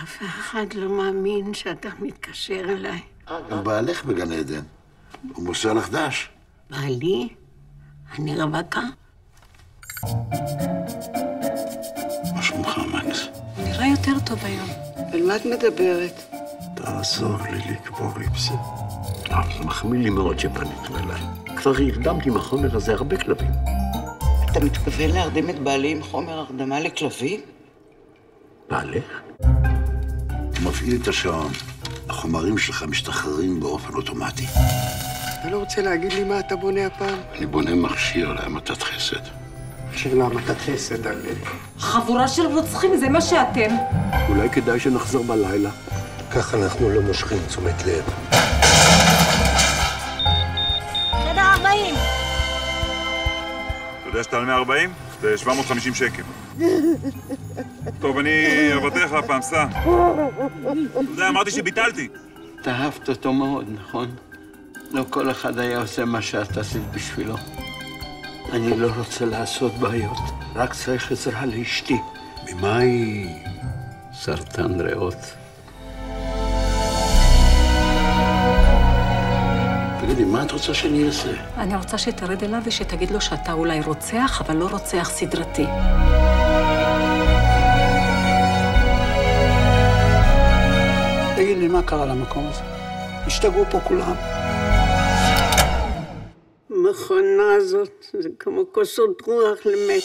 אף אחד לא מאמין שאתה מתקשר אליי. גם בעלך בגן עדן. הוא מוסר לך דש. בעלי? אני רווקה? מה שלומך, מקס? נראה יותר טוב היום. על מה את מדברת? תעזור לי לקבור איפסי. זה מחמיא לי מאוד שפניתם אליי. כבר הרדמתי מהחומר הזה הרבה כלבים. אתה מתכוון להרדים את בעלי עם חומר הרדמה לכלבים? בעלך? הוא מפעיל את השעון. החומרים שלך משתחררים באופן אוטומטי. אתה לא רוצה להגיד לי מה אתה בונה הפעם? אני בונה מכשיר להמתת חסד. מכשיר להמתת חסד על... חבורה של רוצחים, זה מה שאתם. אולי כדאי שנחזור בלילה. ככה אנחנו לא מושכים תשומת לב. חדר 40. אתה יודע שאתה על 140? זה 750 שקל. טוב, אני אבטח הפעם, סע. אתה יודע, אמרתי שביטלתי. אתה אהבת אותו מאוד, נכון? לא כל אחד היה עושה מה שאת עשית בשבילו. אני לא רוצה לעשות בעיות, רק צריך עזרה לאשתי. ממה היא? סרטן ריאות. תגידי, מה את רוצה שאני אעשה? אני רוצה שתרד אליו ושתגיד לו שאתה אולי רוצח, אבל לא רוצח סדרתי. תגיד לי, מה קרה למקום הזה? השתגעו פה כולם. המכונה הזאת זה כמו כוסות רוח למת.